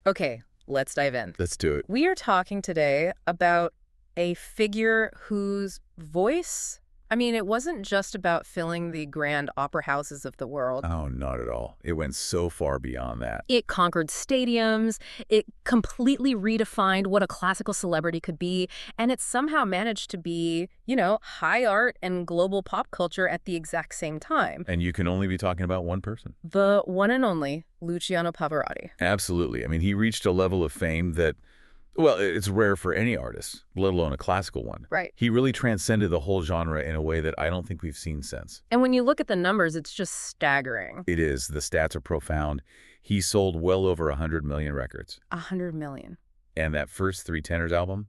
Okay, let's dive in. Let's do it. We are talking today about a figure whose voice, I mean, it wasn't just about filling the grand opera houses of the world. Oh, not at all. It went so far beyond that. It conquered stadiums, it completely redefined what a classical celebrity could be, and it somehow managed to be, high art and global pop culture at the exact same time. And you can only be talking about one person. The one and only Luciano Pavarotti. Absolutely. I mean, he reached a level of fame that, well, it's rare for any artist, let alone a classical one. Right. He really transcended the whole genre in a way that I don't think we've seen since. And when you look at the numbers, it's just staggering. It is. The stats are profound. He sold well over 100 million records. 100 million. And that first Three Tenors album,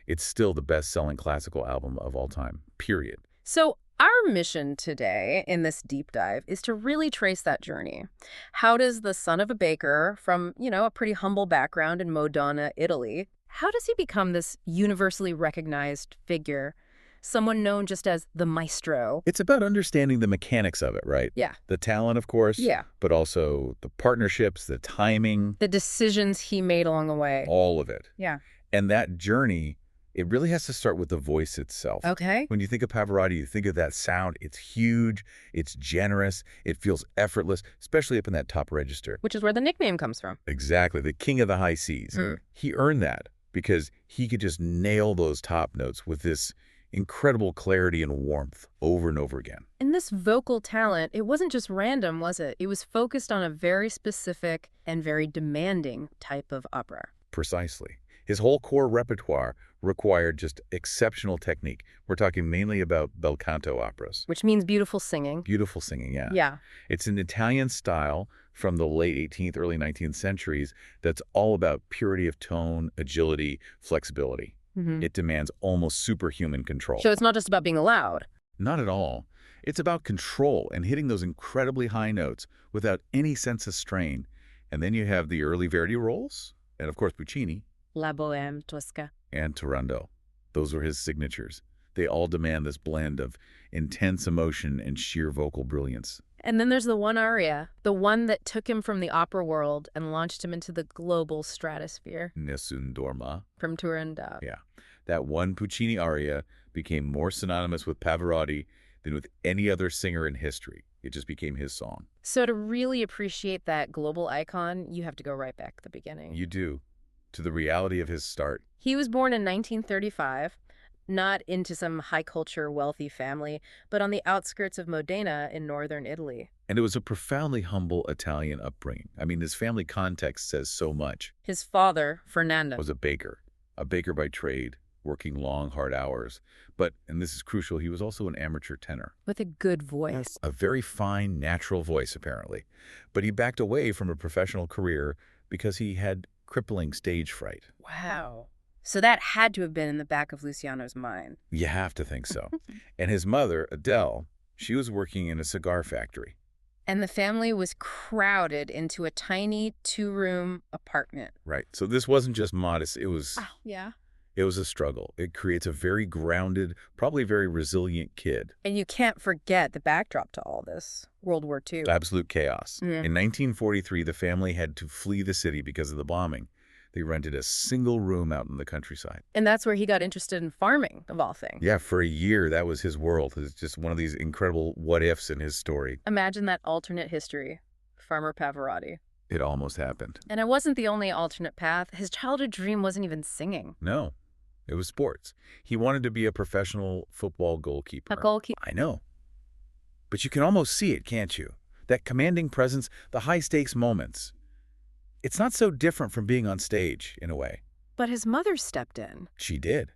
it's still the best-selling classical album of all time, period. So our mission today in this deep dive is to really trace that journey. How does the son of a baker from, a pretty humble background in Modena, Italy, how does he become this universally recognized figure, someone known just as the maestro? It's about understanding the mechanics of it, right? Yeah. The talent, of course. Yeah. But also the partnerships, the timing. The decisions he made along the way. All of it. Yeah. And that journey, it really has to start with the voice itself. Okay. When you think of Pavarotti, you think of that sound. It's huge, it's generous, it feels effortless, especially up in that top register. Which is where the nickname comes from. Exactly, the king of the high Cs. He earned that because he could just nail those top notes with this incredible clarity and warmth over and over again. And this vocal talent, it wasn't just random, was it? It was focused on a very specific and very demanding type of opera. Precisely. His whole core repertoire required just exceptional technique. We're talking mainly about bel canto operas. Which means beautiful singing. Beautiful singing, yeah. Yeah. It's an Italian style from the late 18th, early 19th centuries that's all about purity of tone, agility, flexibility. It demands almost superhuman control. So it's not just about being loud. Not at all. It's about control and hitting those incredibly high notes without any sense of strain. And then you have the early Verdi roles, and of course Puccini. La Bohème Tosca. And Turandot. Those were his signatures. They all demand this blend of intense emotion and sheer vocal brilliance. And then there's the one aria, the one that took him from the opera world and launched him into the global stratosphere. Nessun Dorma. From Turandot. Yeah. That one Puccini aria became more synonymous with Pavarotti than with any other singer in history. It just became his song. So to really appreciate that global icon, you have to go right back to the beginning. You do. To the reality of his start. He was born in 1935, not into some high-culture, wealthy family, but on the outskirts of Modena in northern Italy. And it was a profoundly humble Italian upbringing. I mean, his family context says so much. His father, Fernando, Was a baker by trade, working long, hard hours. But, and this is crucial, he was also an amateur tenor. with a good voice. A very fine, natural voice, apparently. But he backed away from a professional career because he had crippling stage fright. Wow. So that had to have been in the back of Luciano's mind. You have to think so. And his mother, Adele, she was working in a cigar factory. And the family was crowded into a tiny two-room apartment. Right. So this wasn't just modest. It was Yeah. a struggle. It creates a very grounded, probably very resilient kid. And you can't forget the backdrop to all this, World War II. Absolute chaos. In 1943, the family had to flee the city because of the bombing. They rented a single room out in the countryside. And that's where he got interested in farming, of all things. Yeah, for a year, that was his world. It's just one of these incredible what-ifs in his story. Imagine that alternate history. Farmer Pavarotti. It almost happened. And it wasn't the only alternate path. His childhood dream wasn't even singing. No, it was sports. He wanted to be a professional football goalkeeper. A goalkeeper. I know. But you can almost see it, can't you? That commanding presence, the high-stakes moments. It's not so different from being on stage, in a way. But his mother stepped in. She did.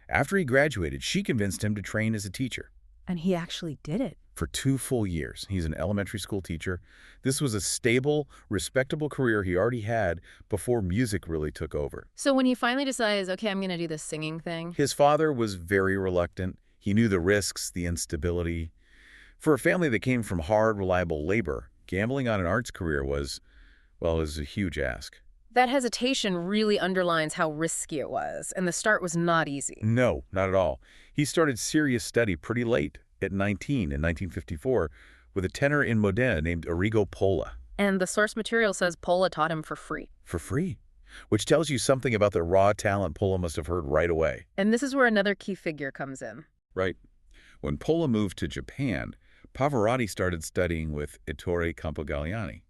After he graduated, she convinced him to train as a teacher. And he actually did it. For 2 full years. He's an elementary school teacher. This was a stable, respectable career he already had before music really took over. So when he finally decides, okay, I'm going to do this singing thing. His father was very reluctant. He knew the risks, the instability. For a family that came from hard, reliable labor, gambling on an arts career was a huge ask. That hesitation really underlines how risky it was, and the start was not easy. No, not at all. He started serious study pretty late, at 19 in 1954, with a tenor in Modena named Arrigo Pola. And the source material says Pola taught him for free. For free. Which tells you something about the raw talent Pola must have heard right away. And this is where another key figure comes in. Right. When Pola moved to Japan, Pavarotti started studying with Ettore Campogalliani.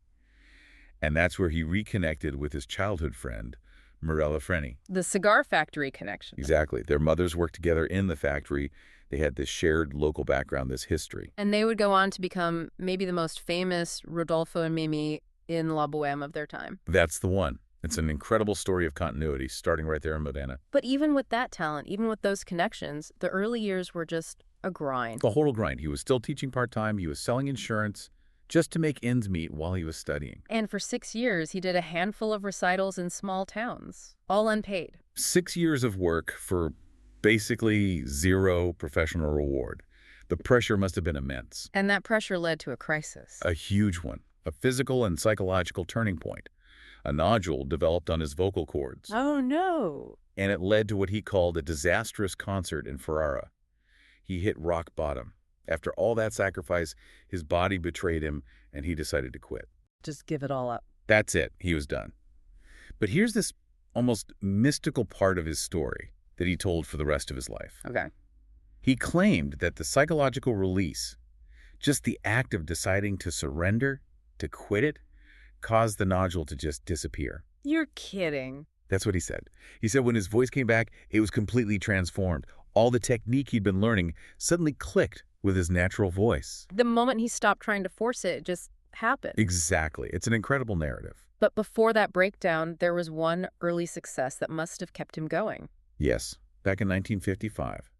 And that's where he reconnected with his childhood friend, Mirella Freni. The cigar factory connection. Exactly. Their mothers worked together in the factory. They had this shared local background, this history. And they would go on to become maybe the most famous Rodolfo and Mimi in La Boheme of their time. That's the one. It's an incredible story of continuity, starting right there in Modena. But even with that talent, even with those connections, the early years were just a grind. The whole grind. He was still teaching part-time. He was selling insurance just to make ends meet while he was studying. And for 6 years, he did a handful of recitals in small towns, all unpaid. 6 years of work for basically zero professional reward. The pressure must have been immense. And that pressure led to a crisis. A huge one. A physical and psychological turning point. A nodule developed on his vocal cords. Oh, no. And it led to what he called a disastrous concert in Ferrara. He hit rock bottom. After all that sacrifice, his body betrayed him, and he decided to quit. Just give it all up. That's it. He was done. But here's this almost mystical part of his story that he told for the rest of his life. Okay. He claimed that the psychological release, just the act of deciding to surrender, to quit it, caused the nodule to just disappear. You're kidding. That's what he said. He said when his voice came back, it was completely transformed. All the technique he'd been learning suddenly clicked with his natural voice. The moment he stopped trying to force it, it just happened. Exactly. It's an incredible narrative. But before that breakdown, there was one early success that must have kept him going. Yes. Back in 1955,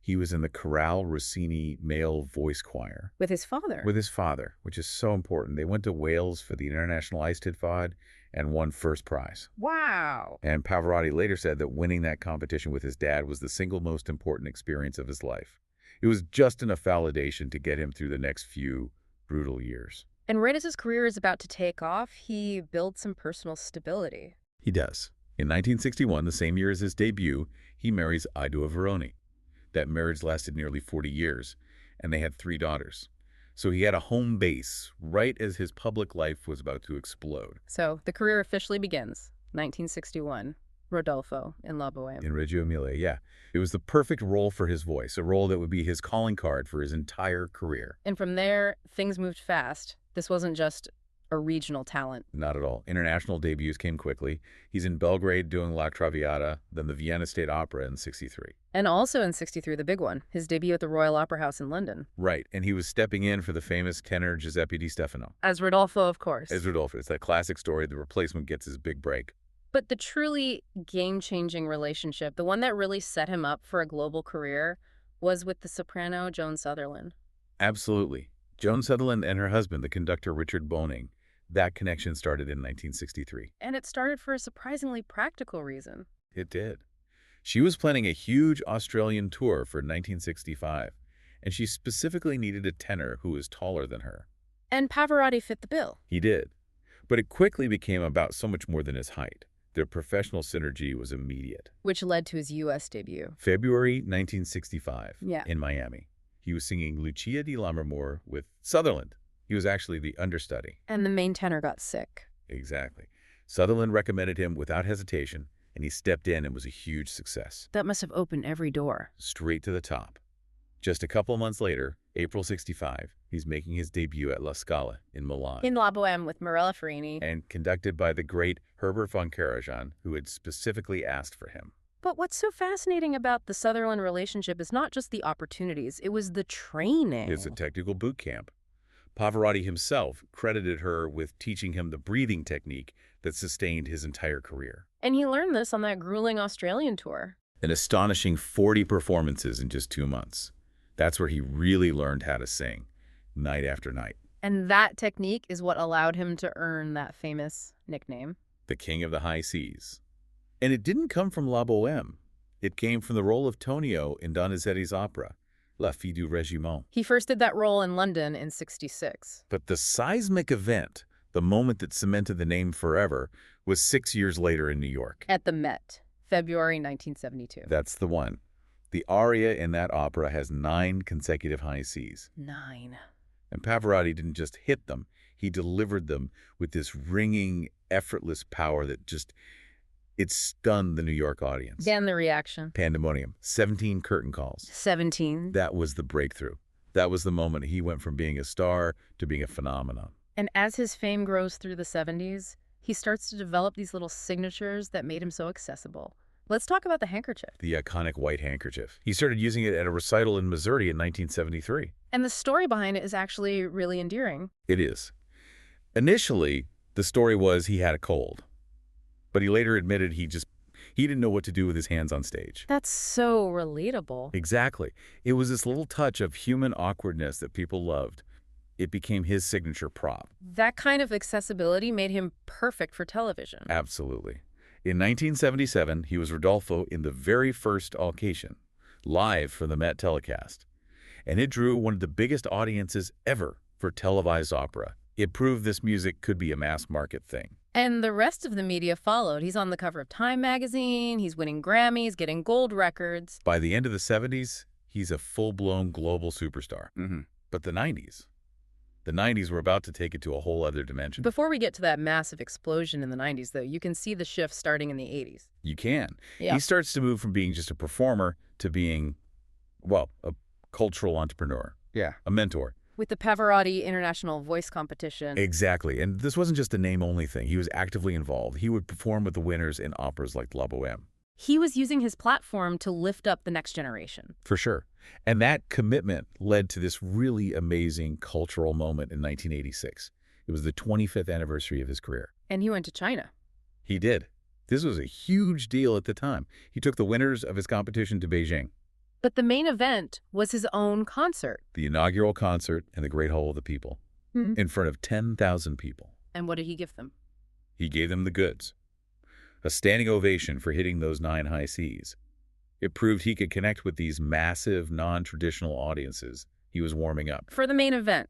he was in the Chorale Rossini male voice choir. With his father? With his father, which is so important. They went to Wales for the International Eisteddfod and won first prize. Wow. And Pavarotti later said that winning that competition with his dad was the single most important experience of his life. It was just enough validation to get him through the next few brutal years. And right as his career is about to take off, he builds some personal stability. He does. In 1961, the same year as his debut, he marries Ido Veroni. That marriage lasted nearly 40 years, and they had 3 daughters. So he had a home base right as his public life was about to explode. So the career officially begins, 1961. Rodolfo in La Boheme. In Reggio Emilia, yeah. It was the perfect role for his voice, a role that would be his calling card for his entire career. And from there, things moved fast. This wasn't just a regional talent. Not at all. International debuts came quickly. He's in Belgrade doing La Traviata, then the Vienna State Opera in '63. And also in '63, the big one, his debut at the Royal Opera House in London. Right, and he was stepping in for the famous tenor Giuseppe Di Stefano. As Rodolfo, of course. As Rodolfo. It's that classic story, the replacement gets his big break. But the truly game-changing relationship, the one that really set him up for a global career, was with the soprano Joan Sutherland. Absolutely. Joan Sutherland and her husband, the conductor Richard Boning. That connection started in 1963. And it started for a surprisingly practical reason. It did. She was planning a huge Australian tour for 1965, and she specifically needed a tenor who was taller than her. And Pavarotti fit the bill. He did. But it quickly became about so much more than his height. Their professional synergy was immediate. Which led to his U.S. debut. February 1965 Yeah. in Miami. He was singing Lucia di Lammermoor with Sutherland. He was actually the understudy. And the main tenor got sick. Exactly. Sutherland recommended him without hesitation, and he stepped in and was a huge success. That must have opened every door. Straight to the top. Just a couple months later, April '65, he's making his debut at La Scala in Milan. In La Boheme with Mirella Freni. And conducted by the great Herbert von Karajan, who had specifically asked for him. But what's so fascinating about the Sutherland relationship is not just the opportunities, it was the training. It's a technical boot camp. Pavarotti himself credited her with teaching him the breathing technique that sustained his entire career. And he learned this on that grueling Australian tour. An astonishing 40 performances in just 2 months. That's where he really learned how to sing, night after night. And that technique is what allowed him to earn that famous nickname. The King of the High Seas. And it didn't come from La Boheme. It came from the role of Tonio in Donizetti's opera, La Fille du Régiment. He first did that role in London in '66. But the seismic event, the moment that cemented the name forever, was 6 years later in New York. At the Met, February 1972. That's the one. The aria in that opera has 9 consecutive high Cs. 9. And Pavarotti didn't just hit them, He delivered them with this ringing, effortless power that just, it stunned the New York audience. And the reaction. Pandemonium. 17 curtain calls. 17. That was the breakthrough. That was the moment he went from being a star to being a phenomenon. And as his fame grows through the 70s, he starts to develop these little signatures that made him so accessible. Let's talk about the handkerchief. The iconic white handkerchief. He started using it at a recital in Missouri in 1973. And the story behind it is actually really endearing. It is. Initially, the story was he had a cold. But he later admitted he didn't know what to do with his hands on stage. That's so relatable. Exactly. It was this little touch of human awkwardness that people loved. It became his signature prop. That kind of accessibility made him perfect for television. Absolutely. In 1977, he was Rodolfo in the very first occasion, live for the Met telecast. And it drew one of the biggest audiences ever for televised opera. It proved this music could be a mass market thing. And the rest of the media followed. He's on the cover of Time magazine, he's winning Grammys, getting gold records. By the end of the 70s, he's a full-blown global superstar. But the 90s were about to take it to a whole other dimension. Before we get to that massive explosion in the 90s, though, you can see the shift starting in the 80s. You can. Yeah. He starts to move from being just a performer to being, well, a cultural entrepreneur. Yeah. A mentor. With the Pavarotti International Voice Competition. Exactly. And this wasn't just a name-only thing. He was actively involved. He would perform with the winners in operas like La Bohème. He was using his platform to lift up the next generation. For sure. And that commitment led to this really amazing cultural moment in 1986. It was the 25th anniversary of his career. And he went to China. He did. This was a huge deal at the time. He took the winners of his competition to Beijing. But the main event was his own concert. The inaugural concert in the Great Hall of the People, in front of 10,000 people. And what did he give them? He gave them the goods. A standing ovation for hitting those 9 high Cs. It proved he could connect with these massive, non-traditional audiences he was warming up. For the main event,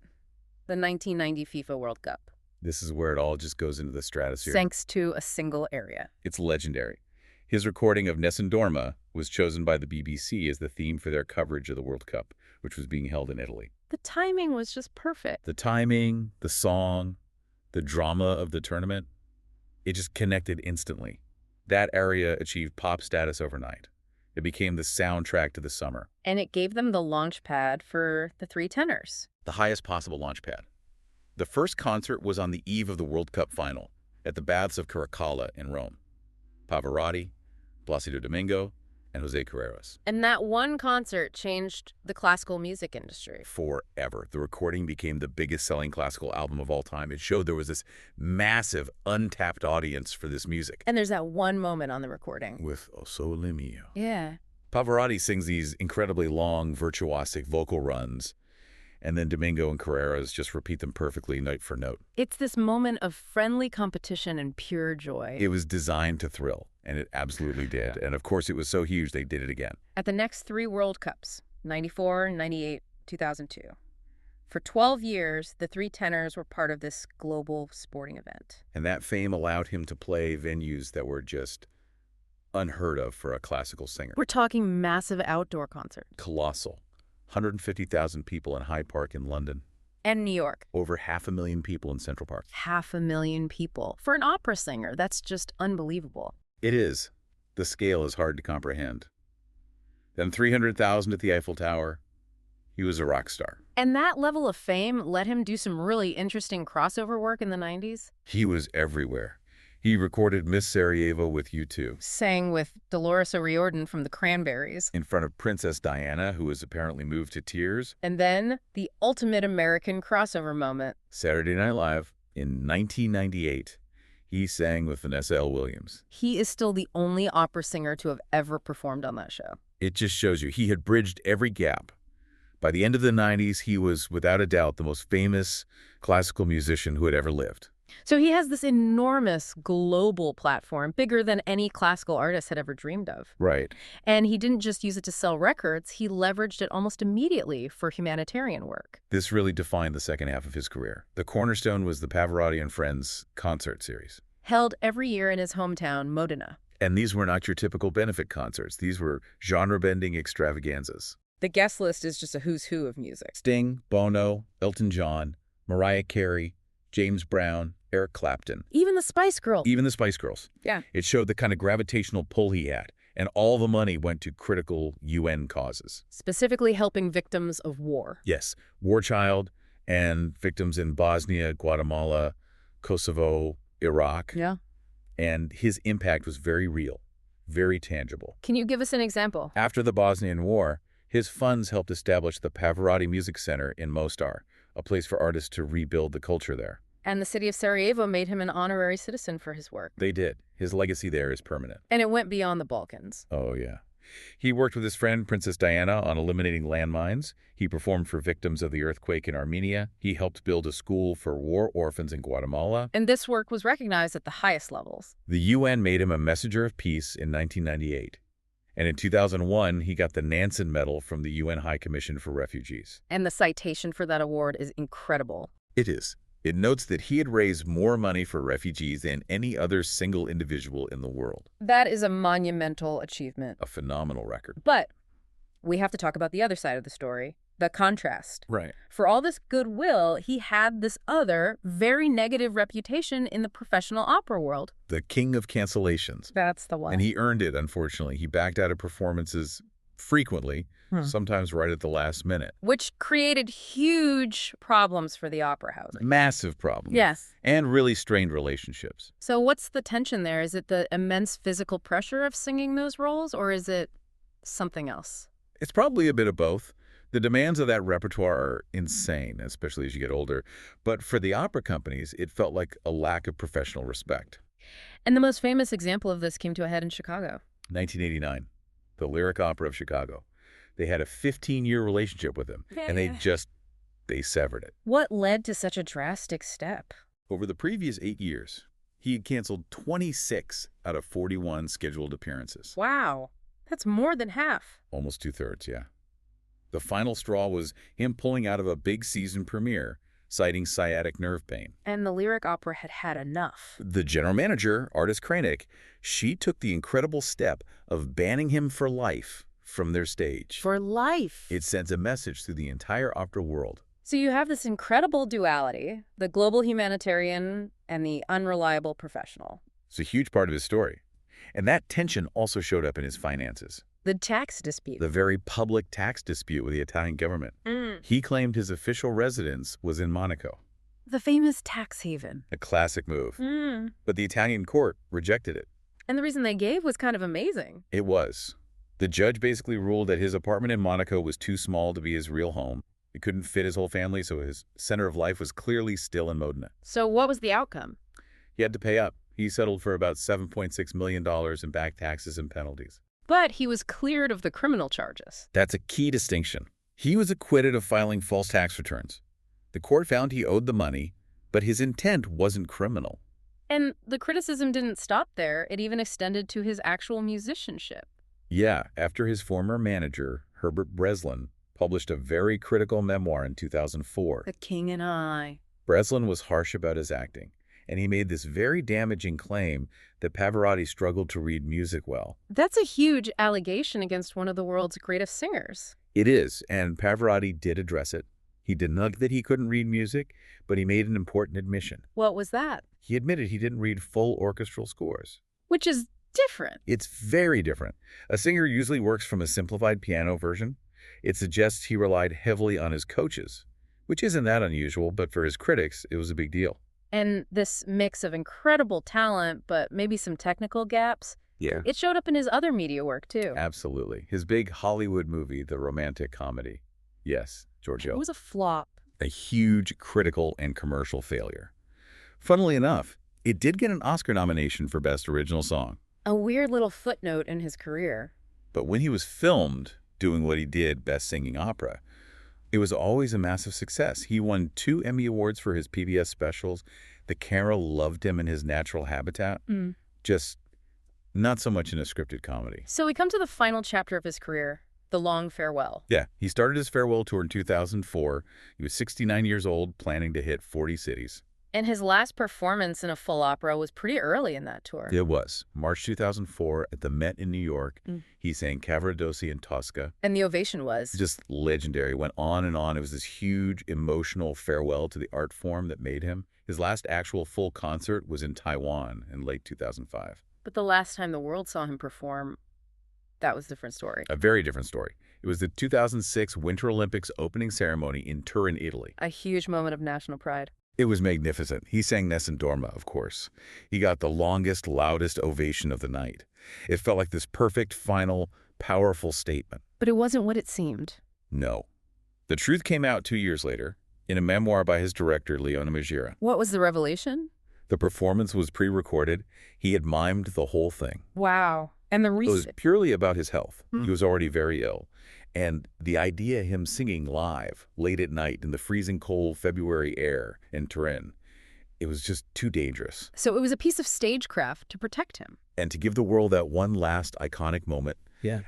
the 1990 FIFA World Cup. This is where it all just goes into the stratosphere. Thanks to a single area. It's legendary. His recording of Nessun Dorma was chosen by the BBC as the theme for their coverage of the World Cup, which was being held in Italy. The timing was just perfect. The timing, the song, the drama of the tournament, it just connected instantly. That area achieved pop status overnight. It became the soundtrack to the summer. And it gave them the launch pad for the Three Tenors. The highest possible launch pad. The first concert was on the eve of the World Cup final at the Baths of Caracalla in Rome. Pavarotti, Placido Domingo, and Jose Carreras. And that one concert changed the classical music industry. Forever. The recording became the biggest selling classical album of all time. It showed there was this massive, untapped audience for this music. And there's that one moment on the recording. With O Sole Mio. Yeah. Pavarotti sings these incredibly long, virtuosic vocal runs, and then Domingo and Carreras just repeat them perfectly note for note. It's this moment of friendly competition and pure joy. It was designed to thrill, and it absolutely did. And of course, it was so huge, they did it again. At the next 3 World Cups, 94, 98, 2002. For 12 years, the Three Tenors were part of this global sporting event. And that fame allowed him to play venues that were just unheard of for a classical singer. We're talking massive outdoor concerts. Colossal. 150,000 people in Hyde Park in London. And New York. Over 500,000 people in Central Park. 500,000 people. For an opera singer, that's just unbelievable. It is. The scale is hard to comprehend. Then 300,000 at the Eiffel Tower. He was a rock star. And that level of fame let him do some really interesting crossover work in the 90s. He was everywhere. He recorded Miss Sarajevo with U2. Sang with Dolores O'Riordan from the Cranberries. In front of Princess Diana, who was apparently moved to tears. And then the ultimate American crossover moment. Saturday Night Live in 1998. He sang with Vanessa L. Williams. He is still the only opera singer to have ever performed on that show. It just shows you he had bridged every gap. By the end of the 90s, he was, without a doubt, the most famous classical musician who had ever lived. So he has this enormous global platform, bigger than any classical artist had ever dreamed of. Right. And he didn't just use it to sell records, he leveraged it almost immediately for humanitarian work. This really defined the second half of his career. The cornerstone was the Pavarotti and Friends concert series. Held every year in his hometown, Modena. And these were not your typical benefit concerts. These were genre-bending extravaganzas. The guest list is just a who's who of music. Sting, Bono, Elton John, Mariah Carey, James Brown, Eric Clapton, Even the Spice Girls. even the Spice Girls. Yeah. It showed the kind of gravitational pull he had, and all the money went to critical UN causes. Specifically helping victims of war. Yes, war child and victims in Bosnia, Guatemala, Kosovo, Iraq. Yeah. And his impact was very real, very tangible. Can you give us an example? After the Bosnian War, his funds helped establish the Pavarotti Music Center in Mostar, a place for artists to rebuild the culture there. And the city of Sarajevo made him an honorary citizen for his work. They did. His legacy there is permanent. And it went beyond the Balkans. Oh, yeah. He worked with his friend Princess Diana on eliminating landmines. He performed for victims of the earthquake in Armenia. He helped build a school for war orphans in Guatemala. And this work was recognized at the highest levels. The UN made him a Messenger of Peace in 1998. And in 2001, he got the Nansen Medal from the UN High Commission for Refugees. And the citation for that award is incredible. It is. It notes that he had raised more money for refugees than any other single individual in the world. That is a monumental achievement. A phenomenal record. But we have to talk about the other side of the story, the contrast. Right. For all this goodwill, he had this other, very negative reputation in the professional opera world. The king of cancellations. That's the one. And he earned it, unfortunately. He backed out of performances frequently, sometimes right at the last minute. Which created huge problems for the opera house. Massive problems. Yes. And really strained relationships. So what's the tension there? Is it the immense physical pressure of singing those roles, or is it something else? It's probably a bit of both. The demands of that repertoire are insane, especially as you get older. But for the opera companies, it felt like a lack of professional respect. And the most famous example of this came to a head in Chicago. 1989, the Lyric Opera of Chicago. They had a 15-year relationship with him, and they severed it. What led to such a drastic step? Over the previous 8 years, he had canceled 26 out of 41 scheduled appearances. Wow. That's more than half. Almost two-thirds, yeah. The final straw was him pulling out of a big season premiere, citing sciatic nerve pain. And the Lyric Opera had had enough. The general manager, Artis Kranick, she took the incredible step of banning him for life from their stage. For life. It sends a message through the entire opera world. So you have this incredible duality, the global humanitarian and the unreliable professional. It's a huge part of his story. And that tension also showed up in his finances. The tax dispute. The very public tax dispute with the Italian government. He claimed his official residence was in Monaco. The famous tax haven. A classic move. But the Italian court rejected it. And the reason they gave was kind of amazing. It was. The judge basically ruled that his apartment in Monaco was too small to be his real home. It couldn't fit his whole family, so his center of life was clearly still in Modena. So what was the outcome? He had to pay up. He settled for about $7.6 million in back taxes and penalties. But he was cleared of the criminal charges. That's a key distinction. He was acquitted of filing false tax returns. The court found he owed the money, but his intent wasn't criminal. And the criticism didn't stop there. It even extended to his actual musicianship. Yeah, after his former manager, Herbert Breslin, published a very critical memoir in 2004. The King and I. Breslin was harsh about his acting, and he made this very damaging claim that Pavarotti struggled to read music well. That's a huge allegation against one of the world's greatest singers. It is, and Pavarotti did address it. He denied that he couldn't read music, but he made an important admission. What was that? He admitted he didn't read full orchestral scores. Which is different. It's very different. A singer usually works from a simplified piano version. It suggests he relied heavily on his coaches, which isn't that unusual, but for his critics, it was a big deal. And this mix of incredible talent, but maybe some technical gaps, it showed up in his other media work, too. Absolutely. His big Hollywood movie, the romantic comedy. Yes, Giorgio. It was a flop. A huge critical and commercial failure. Funnily enough, it did get an Oscar nomination for Best Original Song. A weird little footnote in his career. But when he was filmed doing what he did, Best Singing Opera, it was always a massive success. He won 2 Emmy Awards for his PBS specials. The camera loved him in his natural habitat. Just not so much in a scripted comedy. So we come to the final chapter of his career, the long farewell. Yeah, he started his farewell tour in 2004. He was 69 years old, planning to hit 40 cities. And his last performance in a full opera was pretty early in that tour. It was. March 2004 at the Met in New York. He sang Cavaradossi and Tosca. And the ovation was? Just legendary. Went on and on. It was this huge emotional farewell to the art form that made him. His last actual full concert was in Taiwan in late 2005. But the last time the world saw him perform, that was a different story. A very different story. It was the 2006 Winter Olympics opening ceremony in Turin, Italy. A huge moment of national pride. It was magnificent. He sang Nessun Dorma, of course. He got the longest, loudest ovation of the night. It felt like this perfect, final, powerful statement. But it wasn't what it seemed. No. The truth came out 2 years later in a memoir by his director, Leone Maggiera. What was the revelation? The performance was pre-recorded. He had mimed the whole thing. Wow. And the It was reason? purely about his health. He was already very ill. And the idea of him singing live, late at night, in the freezing cold February air in Turin, it was just too dangerous. So it was a piece of stagecraft to protect him. And to give the world that one last iconic moment,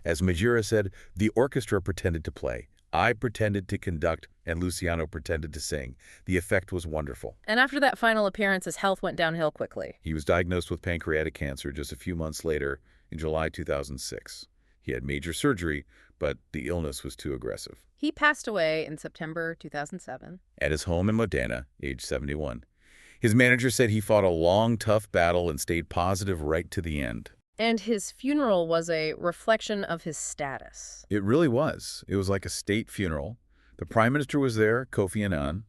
as Maggiera said, the orchestra pretended to play. I pretended to conduct, and Luciano pretended to sing. The effect was wonderful. And after that final appearance, his health went downhill quickly. He was diagnosed with pancreatic cancer just a few months later in July 2006. He had major surgery, but the illness was too aggressive. He passed away in September 2007. At his home in Modena, age 71. His manager said he fought a long, tough battle and stayed positive right to the end. And his funeral was a reflection of his status. It really was. It was like a state funeral. The Prime Minister was there, Kofi Annan,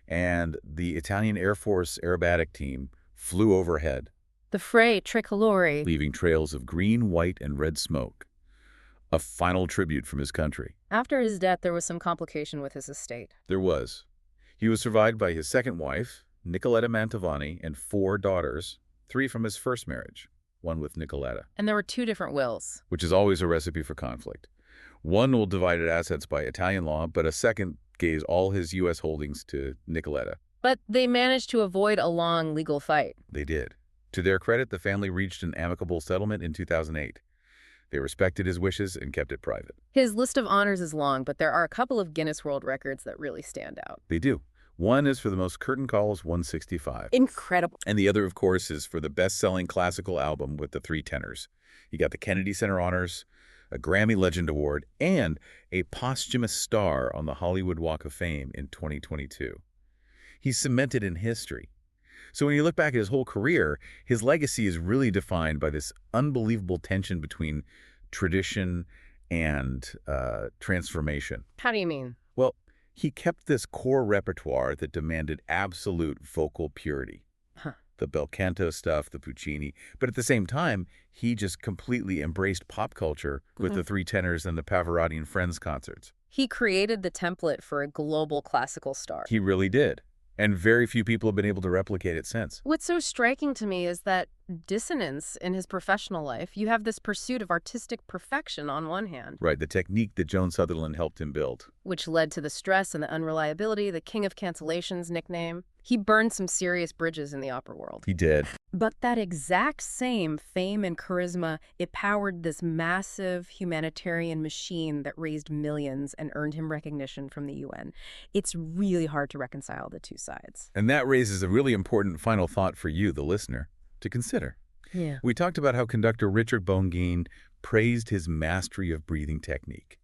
and the Italian Air Force aerobatic team flew overhead, The fray tricolore. leaving trails of green, white, and red smoke. A final tribute from his country. After his death, there was some complication with his estate. There was. He was survived by his second wife, Nicoletta Mantovani, and 4 daughters, 3 from his first marriage, one with Nicoletta, And there were 2 different wills. which is always a recipe for conflict. One will divide assets by Italian law, but a second gave all his U.S. holdings to Nicoletta. But they managed to avoid a long legal fight. They did. To their credit, the family reached an amicable settlement in 2008. They respected his wishes and kept it private. His list of honors is long, but there are a couple of Guinness World Records that really stand out. They do. One is for the most curtain calls, 165. Incredible. And the other, of course, is for the best-selling classical album with the Three Tenors. He got the Kennedy Center Honors, a Grammy Legend Award, and a posthumous star on the Hollywood Walk of Fame in 2022. He's cemented in history. So when you look back at his whole career, his legacy is really defined by this unbelievable tension between tradition and transformation. How do you mean? Well, he kept this core repertoire that demanded absolute vocal purity. Huh. The bel canto stuff, the Puccini. But at the same time, he just completely embraced pop culture with the Three Tenors and the Pavarotti and Friends concerts. He created the template for a global classical star. He really did. And very few people have been able to replicate it since. What's so striking to me is that dissonance in his professional life. You have this pursuit of artistic perfection on one hand, Right, the technique that Joan Sutherland helped him build. which led to the stress and the unreliability, the king of cancellations nickname. He burned some serious bridges in the opera world. He did. But that exact same fame and charisma, it powered this massive humanitarian machine that raised millions and earned him recognition from the UN. It's really hard to reconcile the two sides. And that raises a really important final thought for you, the listener, to consider. Yeah. We talked about how conductor Richard Bongine praised his mastery of breathing technique,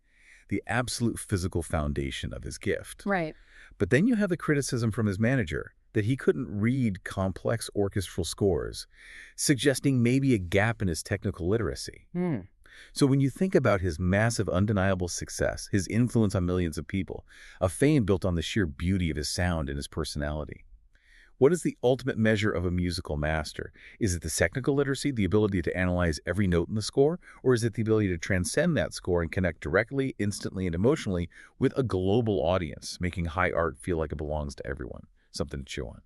the absolute physical foundation of his gift. Right. But then you have the criticism from his manager that he couldn't read complex orchestral scores, suggesting maybe a gap in his technical literacy. So when you think about his massive, undeniable success, his influence on millions of people, a fame built on the sheer beauty of his sound and his personality, what is the ultimate measure of a musical master? Is it the technical literacy, the ability to analyze every note in the score, or is it the ability to transcend that score and connect directly, instantly, and emotionally with a global audience, making high art feel like it belongs to everyone? Something to chew on.